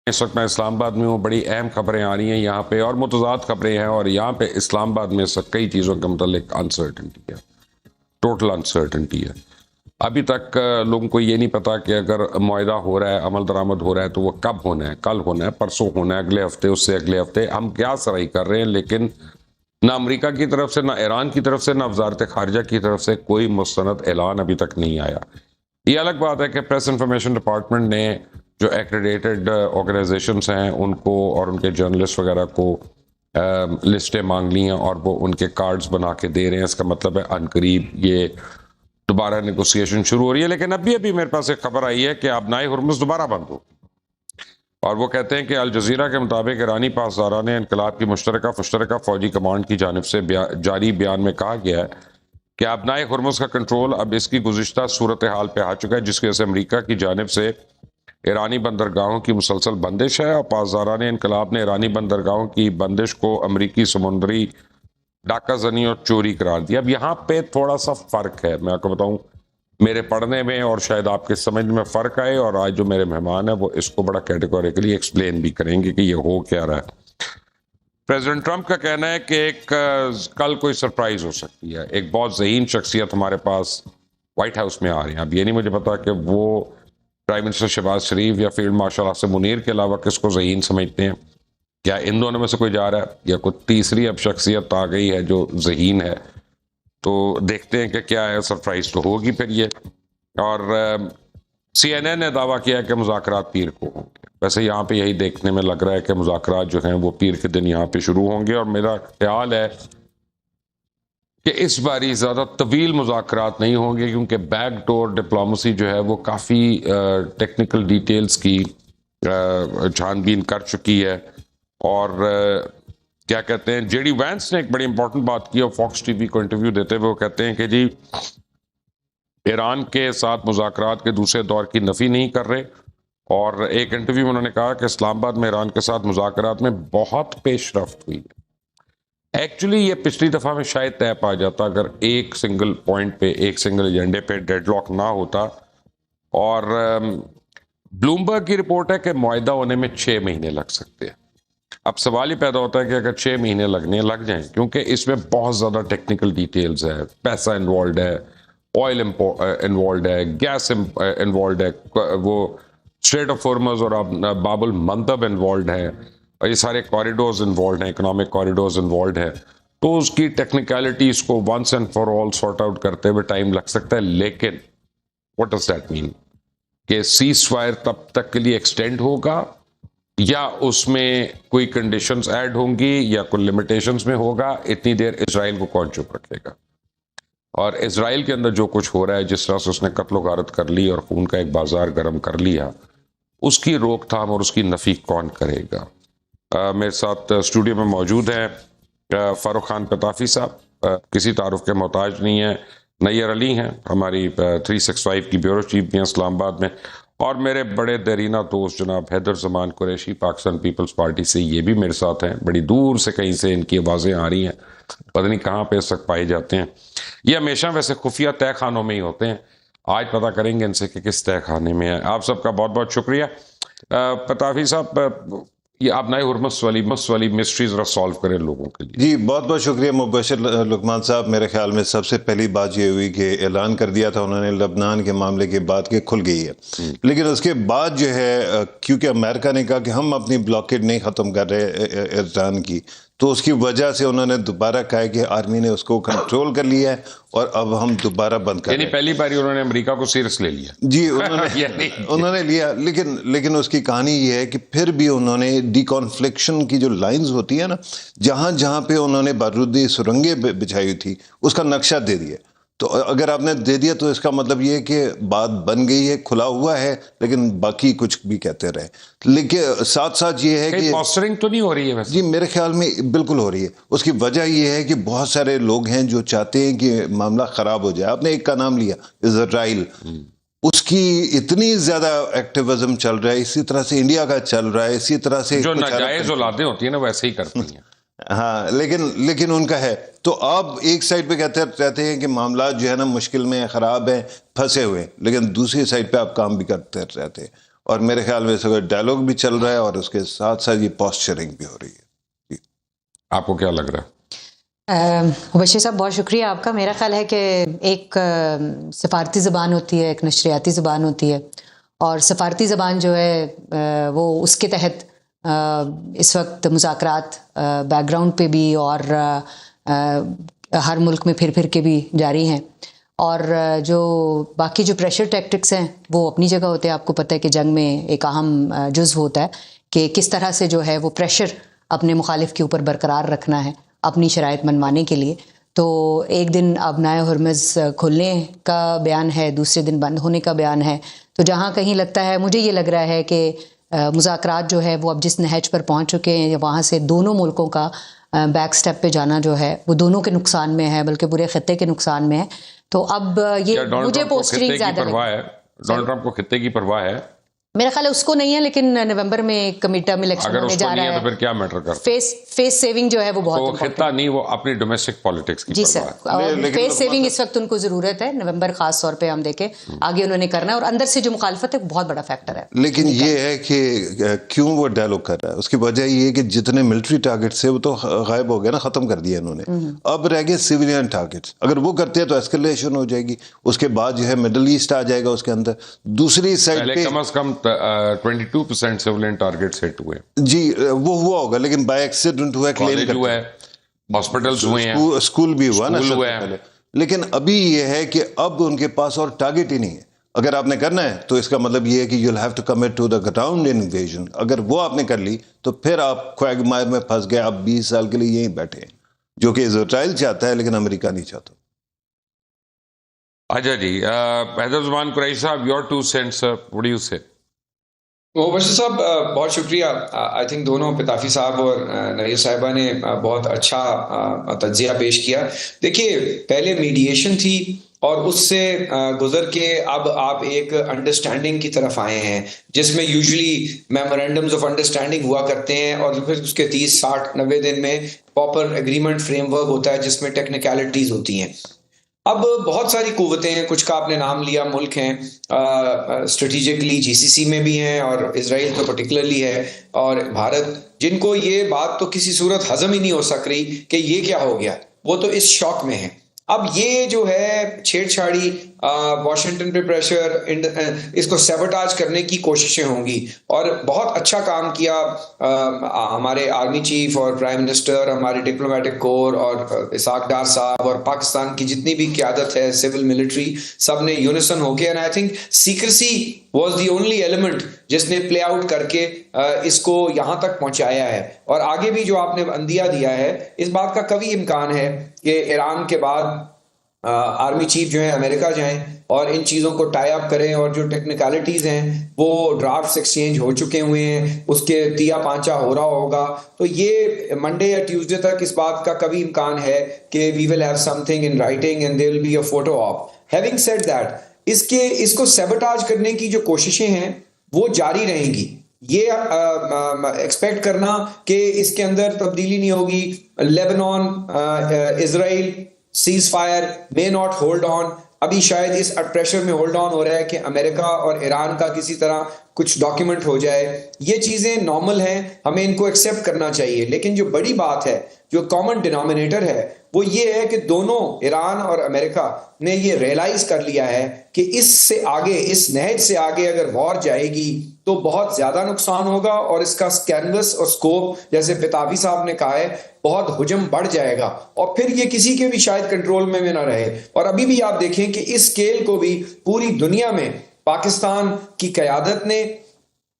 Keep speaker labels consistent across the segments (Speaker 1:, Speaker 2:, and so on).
Speaker 1: इस वक्त मैं इस्लामाबाद में हूँ। बड़ी अहम खबरें आ रही हैं यहाँ पे और मुतज़ाद खबरें हैं, और यहाँ पे इस्लामाबाद में कई चीज़ों के मतलब अनसर्टनिटी है, टोटल अनसर्टनिटी है। अभी तक लोगों को ये नहीं पता कि अगर मुआहदा हो रहा है, अमल दरामद हो रहा है, तो वो कब होना है, कल होना है, परसों होना है, अगले हफ्ते, उससे अगले हफ्ते। हम क्या सराही कर रहे हैं, लेकिन ना अमरीका की तरफ से, ना ईरान की तरफ से, ना वजारत खारजा की तरफ से कोई मुस्तनद ऐलान अभी तक नहीं आया। ये अलग बात है कि प्रेस इंफॉर्मेशन डिपार्टमेंट ने जो एक्रेडिटेड ऑर्गेनाइजेशंस हैं उनको और उनके जर्नलिस्ट वगैरह को लिस्टें मांग ली हैं और वो उनके कार्ड्स बना के दे रहे हैं। इसका मतलब है अनकरीब ये दोबारा नेगोशिएशन शुरू हो रही है। लेकिन अभी अभी मेरे पास एक खबर आई है कि अब नाए हुर्मुज़ दोबारा बंद हो, और वो कहते हैं कि अल जजीरा के मुताबिक ईरानी पासदारा ने इनकलाब की मुश्तरका फौजी कमांड की जानिब से जारी बयान में कहा गया है कि आबनाए हुर्मुज़ का कंट्रोल अब इसकी गुज़िश्ता सूरत हाल पे आ चुका है, जिसकी वजह से अमरीका की जानिब से ईरानी बंदरगाहों की मुसलसल बंदिश है। और पासदारा ने इनकलाब ने ईरानी बंदरगाहों की बंदिश को अमरीकी समुद्री डाका जनी और चोरी करार दिया। अब यहाँ पे थोड़ा सा फ़र्क है, मैं आपको बताऊँ, मेरे पढ़ने में और शायद आपके समझ में फ़र्क आए, और आज जो मेरे मेहमान हैं वो इसको बड़ा कैटेगोरिकली एक्सप्लेन भी करेंगे कि ये हो क्या रहा है। प्रेसिडेंट ट्रंप का कहना है कि कल कोई सरप्राइज हो सकती है। एक बहुत ज़हीन शख्सियत हमारे पास व्हाइट हाउस में आ रहे हैं। अब ये नहीं मुझे पता कि वो प्राइम मिनिस्टर शहबाज शरीफ या फील्ड मार्शल आसिम मुनीर के अलावा किसको ज़हीन समझते हैं। क्या इन दोनों में से कोई जा रहा है, या कोई तीसरी अब शख्सियत आ गई है जो ज़हीन है? तो देखते हैं कि क्या है, सरप्राइज तो होगी फिर ये। और CNN ने दावा किया कि मुज़ाकरात पीर को होंगे। वैसे यहाँ पे यही देखने में लग रहा है कि मुज़ाकरात जो हैं वो पीर के दिन यहाँ पे शुरू होंगे, और मेरा ख्याल है कि इस बारी ज़्यादा तवील मुज़ाकरात नहीं होंगे, क्योंकि बैकडोर डिप्लोमेसी जो है वो काफ़ी टेक्निकल डिटेल्स की छानबीन कर चुकी है। और क्या कहते हैं, जेडी वैंस ने एक बड़ी इंपॉर्टेंट बात की, और फॉक्स टीवी को इंटरव्यू देते हुए वो कहते हैं कि जी ईरान के साथ मुज़ाकरात के दूसरे दौर की नफ़ी नहीं कर रहे। और एक इंटरव्यू में उन्होंने कहा कि इस्लामाबाद में ईरान के साथ मुज़ाकरात में बहुत पेशरफ्त हुई है। एक्चुअली ये पिछली दफ़ा में शायद तय पा जाता अगर एक सिंगल पॉइंट पे, एक सिंगल एजेंडे पे डेडलॉक ना होता। और ब्लूमबर्ग की रिपोर्ट है कि मुआहदा होने में 6 महीने लग सकते हैं। अब सवाल ही पैदा होता है कि अगर 6 महीने लग जाएं, क्योंकि इसमें बहुत ज़्यादा टेक्निकल डिटेल्स है, पैसा इन्वॉल्व है, ऑयल इन्वॉल्व है, गैस इन्वॉल्व है, वो स्ट्रेट ऑफ हॉर्मुज़ और बाबुल मंदब इन्वॉल्व है, और ये सारे कॉरिडोर्स इन्वॉल्व हैं, इकोनॉमिक कॉरिडोर्स इन्वॉल्व है। तो उसकी टेक्निकलिटीज़ को once and for all sort out करते हुए टाइम लग सकता है। लेकिन व्हाट डज दैट मीन कि सीज फायर तब तक के लिए एक्सटेंड होगा, या उसमें कोई कंडीशंस ऐड होंगी, या कोई लिमिटेशंस में होगा? इतनी देर इजराइल को कौन चुप रखेगा? और इजराइल के अंदर जो कुछ हो रहा है, जिस तरह से उसने कत्लो गारत कर ली और खून का एक बाजार गर्म कर लिया, उसकी रोकथाम और उसकी नफी कौन करेगा? मेरे साथ स्टूडियो में मौजूद हैं फारूक खान पताफी साहब, किसी तारुफ के मोहताज नहीं है। नैयर अली हैं, हमारी 365 की ब्यूरो चीफ भी हैं इस्लामाबाद में। और मेरे बड़े देरीना दोस्त जनाब हैदर जमान कुरैशी, पाकिस्तान पीपल्स पार्टी से, ये भी मेरे साथ हैं। बड़ी दूर से कहीं से इनकी आवाज़ें आ रही हैं, पता नहीं कहाँ पे इस वक्त पाए जाते हैं। ये हमेशा वैसे खुफिया तय खानों में ही होते हैं। आज पता करेंगे इनसे कि किस तय खाने में है। आप सबका बहुत बहुत शुक्रिया। पताफी साहब, ये आप नए हुर्मुज़ वाली मिस्ट्री जरा सॉल्व करें लोगों के लिए।
Speaker 2: जी बहुत बहुत शुक्रिया मुबशर लुकमान साहब। मेरे ख्याल में सबसे पहली बात ये हुई कि ऐलान कर दिया था उन्होंने लबनान के मामले के बाद के खुल गई है, लेकिन उसके बाद जो है क्योंकि अमेरिका ने कहा कि हम अपनी ब्लॉकेड नहीं ख़त्म कर रहे ईरान की, तो उसकी वजह से उन्होंने दोबारा कहा कि आर्मी ने उसको कंट्रोल कर लिया है और अब हम दोबारा बंद कर रहे हैं।
Speaker 1: पहली बार उन्होंने अमेरिका को सीरियस ले लिया।
Speaker 2: जी उन्होंने लिया, लेकिन उसकी कहानी ये है कि फिर भी उन्होंने डिकॉन्फ्लिक्शन की जो लाइंस होती है ना, जहां जहां पे उन्होंने बारूदी सुरंगें बिछाई थी उसका नक्शा दे दिया। तो अगर आपने दे दिया तो इसका मतलब ये है कि बात बन गई है, खुला हुआ है, लेकिन बाकी कुछ भी कहते रहे। लेकिन साथ साथ ये है कि
Speaker 1: पॉस्चरिंग तो नहीं हो रही है वैसे?
Speaker 2: जी मेरे ख्याल में बिल्कुल हो रही है। उसकी वजह ये है कि बहुत सारे लोग हैं जो चाहते हैं कि मामला खराब हो जाए। आपने एक का नाम लिया, इजराइल, उसकी इतनी ज्यादा एक्टिविज्म चल रहा है, इसी तरह से इंडिया का चल रहा है, इसी तरह से
Speaker 1: जो नाजायज औलादें होती है ना वैसे ही करती हैं।
Speaker 2: हाँ, लेकिन उनका है। तो आप एक साइड पे कहते रहते हैं कि मामला जो है ना मुश्किल में, खराब है, फंसे हुए, लेकिन दूसरी साइड पे आप काम भी करते रहते हैं। और मेरे ख्याल में इसका डायलॉग भी चल रहा है और उसके साथ साथ ये पॉस्चरिंग भी हो रही है।
Speaker 1: आपको क्या लग रहा है?
Speaker 3: बशीर साहब बहुत शुक्रिया आपका। मेरा ख्याल है कि एक सफारती ज़बान होती है, एक नशरियाती ज़बान होती है, और सफारती ज़बान जो है वो उसके तहत इस वक्त मुज़ाकरात बैकग्राउंड पे भी और हर मुल्क में फिर के भी जारी हैं, और जो बाकी जो प्रेशर टैक्टिक्स हैं वो अपनी जगह होते हैं। आपको पता है कि जंग में एक अहम जुज़्व होता है कि किस तरह से जो है वो प्रेशर अपने मुखालिफ के ऊपर बरकरार रखना है अपनी शराइत मनवाने के लिए। तो एक दिन अब नाए हुरमुज़ खुलने का बयान है, दूसरे दिन बंद होने का बयान है। तो जहाँ कहीं लगता है, मुझे ये लग रहा है कि मुज़ाकरात जो है वो अब जिस नहज पर पहुँच चुके हैं, वहाँ से दोनों मुल्कों का बैक स्टेप पे जाना जो है वो दोनों के नुकसान में है, बल्कि पूरे खत्ते के नुकसान में है। तो अब ये मुझे पोस्टरिंग ज़्यादा
Speaker 1: डोनाल्ड ट्रंप को खित्ते की परवाह है?
Speaker 3: मेरा ख्याल है उसको नहीं है, लेकिन नवंबर में एक मिडटर्म इलेक्शन होने जा रहा है,
Speaker 1: तो फिर क्या मैटर करता है?
Speaker 3: फेस सेविंग जो है वो बहुत
Speaker 1: तो खित्ता नहीं, वो अपनी डोमेस्टिक पॉलिटिक्स की
Speaker 3: जी सर, फेस सेविंग इस वक्त उनको जरूरत है। नवंबर खास तौर पे हम देखें आगे उन्होंने करना है, और अंदर से जो मुखालफत है बहुत बड़ा फैक्टर है।
Speaker 2: लेकिन ये है कि क्यों वो डायलॉग कर रहा है, उसकी वजह ये है कि जितने मिलिट्री टारगेट्स है वो तो गायब हो गए ना, खत्म कर दिया इन्होंने। अब रह गए सिविलियन टारगेट्स। अगर वो करते हैं तो एस्केलेशन हो जाएगी, उसके बाद जो है मिडल ईस्ट आ जाएगा उसके अंदर। दूसरी साइड पे
Speaker 1: कम से कम 22% सिविलियन टारगेट्स हिट हुए।
Speaker 2: जी वो हुआ होगा, लेकिन बाय एक्सीडेंट हुआ, क्लेम
Speaker 1: हुआ है, हॉस्पिटल्स हुए हैं,
Speaker 2: स्कूल भी हुआ ना
Speaker 1: पहले।
Speaker 2: लेकिन अभी ये है कि अब उनके पास और टारगेट ही नहीं है। अगर आपने करना है तो इसका मतलब ये है कि you will have to commit to the ground invasion. अगर वो आपने कर ली तो फिर आप क्वैगमायर में फंस गए, आप 20 साल के लिए यहीं बैठे हैं, जो कि इजराइल चाहता है लेकिन अमेरिका नहीं चाहता।
Speaker 1: अच्छा जी, हैदर ज़ुबान कुरैशी साहब, your 2 cents, what do you से?
Speaker 4: बशीर साहब बहुत शुक्रिया। आई थिंक दोनों पिताफी साहब और नईर साहिबा ने बहुत अच्छा तज्जिया पेश किया। देखिए, पहले मीडिएशन थी और उससे गुजर के अब आप एक अंडरस्टैंडिंग की तरफ आए हैं, जिसमें यूजुअली मेमोरेंडम्स ऑफ अंडरस्टैंडिंग हुआ करते हैं और फिर उसके 30, 60, 90 दिन में प्रॉपर एग्रीमेंट फ्रेमवर्क होता है जिसमें टेक्निकलिटीज होती हैं। अब बहुत सारी कुव्वतें हैं, कुछ का आपने नाम लिया, मुल्क हैं स्ट्रेटेजिकली जीसीसी में भी हैं और इजराइल तो पर्टिकुलरली है, और भारत, जिनको ये बात तो किसी सूरत हजम ही नहीं हो सक रही कि ये क्या हो गया, वो तो इस शॉक में है। अब ये जो है छेड़छाड़ी, वॉशिंगटन पे प्रेशर, इसको सैबोटाज करने की कोशिशें होंगी। और बहुत अच्छा काम किया हमारे आर्मी चीफ और प्राइम मिनिस्टर, हमारे डिप्लोमेटिक कोर और इसाक डार साहब और पाकिस्तान की जितनी भी क़यादत है, सिविल मिलिट्री, सब ने यूनिसन होके, and I think secrecy was the only element जिसने प्ले आउट करके इसको यहाँ तक पहुँचाया है। और आगे भी जो आपने अंदिया दिया है, इस बात का कभी इम्कान है कि ईरान के बाद आर्मी चीफ जो है अमेरिका जाएं और इन चीज़ों को टाई अप करें, और जो टेक्निकलिटीज़ हैं वो ड्राफ्ट्स एक्सचेंज हो चुके हुए हैं, उसके तिया पांचा हो रहा होगा। तो ये मंडे या ट्यूसडे तक इस बात का कभी इम्कान है कि we will have something in writing and there will be a photo op. Having said that, इसको सैबोटाज करने की जो कोशिशें हैं वो जारी रहेंगी। ये एक्सपेक्ट करना कि इसके अंदर तब्दीली नहीं होगी। Lebanon, Israel cease fire may not hold on, अभी शायद इस प्रेशर में होल्ड ऑन हो रहा है कि अमेरिका और ईरान का किसी तरह कुछ डॉक्यूमेंट हो जाए। ये चीज़ें नॉर्मल हैं, हमें इनको एक्सेप्ट करना चाहिए। लेकिन जो बड़ी बात है, जो कॉमन डिनोमिनेटर है, वो ये है कि दोनों, ईरान और अमेरिका ने ये रियलाइज कर लिया है कि इससे आगे, इस नहज से आगे अगर वॉर जाएगी तो बहुत ज्यादा नुकसान होगा, और इसका कैनवस और स्कोप, जैसे पितावी साहब ने कहा है, बहुत हुजम बढ़ जाएगा, और फिर ये किसी के भी शायद कंट्रोल में ना रहे। और अभी भी आप देखें कि इस स्केल को भी पूरी दुनिया में पाकिस्तान की क़यादत ने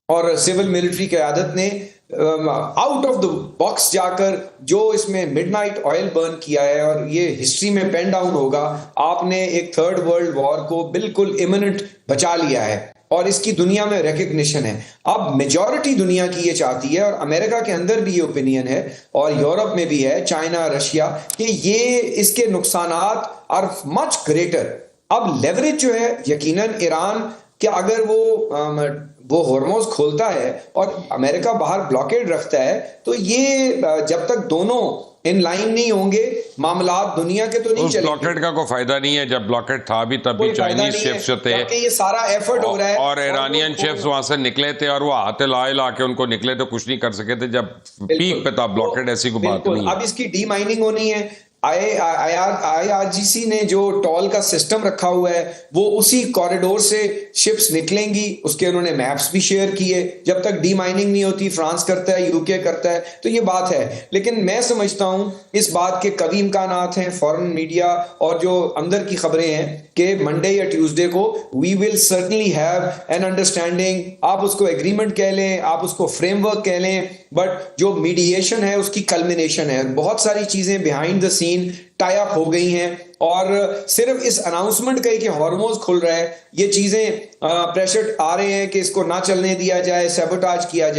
Speaker 4: और सिविल मिलिट्री क़यादत ने आउट ऑफ द बॉक्स जाकर जो इसमें मिडनाइट ऑयल बर्न किया है, और ये हिस्ट्री में पेन डाउन होगा। आपने एक थर्ड वर्ल्ड वॉर को बिल्कुल इमिनेंट बचा लिया है, और इसकी दुनिया में रिकग्निशन है। अब मेजॉरिटी दुनिया की ये चाहती है, और अमेरिका के अंदर भी ये ओपिनियन है, और यूरोप में भी है, चाइना, रशिया, कि ये इसके नुकसानात आर मच ग्रेटर। अब लेवरेज जो है यकीनन ईरान के, अगर वो वो हॉर्मोन्स खोलता है और अमेरिका बाहर ब्लॉकेड रखता है, तो ये जब तक दोनों इन लाइन नहीं होंगे मामलात दुनिया के तो नहीं
Speaker 1: उस
Speaker 4: चलेंगे।
Speaker 1: ब्लॉकेट का कोई फायदा नहीं है, जब ब्लॉकेट था भी तब भी
Speaker 4: कोई फायदा
Speaker 1: चाइनीज
Speaker 4: नहीं
Speaker 1: शिप्स जो थे
Speaker 4: जबकि ये सारा एफर्ट हो रहा है
Speaker 1: और ईरानियन शिप्स वहां से निकले थे और वो हाथ ला के उनको निकले तो कुछ नहीं कर सके थे, जब पीक पे था ब्लॉकेट, ऐसी कोई बात नहीं है।
Speaker 4: अब इसकी डी माइनिंग होनी है। IRGC ने जो टॉल का सिस्टम रखा हुआ है वो उसी कॉरिडोर से शिप्स निकलेंगी, उसके उन्होंने मैप्स भी शेयर किए। जब तक डी माइनिंग नहीं होती, फ्रांस करता है, यूके करता है, तो ये बात है। लेकिन मैं समझता हूं इस बात के कभी इम्कानात हैं फॉरेन मीडिया और जो अंदर की खबरें हैं कि मंडे या ट्यूसडे को we will certainly have an understanding. आप उसको एग्रीमेंट कह लें, आप उसको फ्रेमवर्क कह लें, बट जो मीडिएशन है उसकी कल्मिनेशन है। बहुत सारी चीजें behind the scene tie up हो गई हैं और सिर्फ इस अनाउंसमेंट का ही कि हार्मोन्स खुल रहा है, ये चीजें प्रेशर आ रहे हैं कि इसको ना चलने दिया जाए, सैबोटाज किया जाए।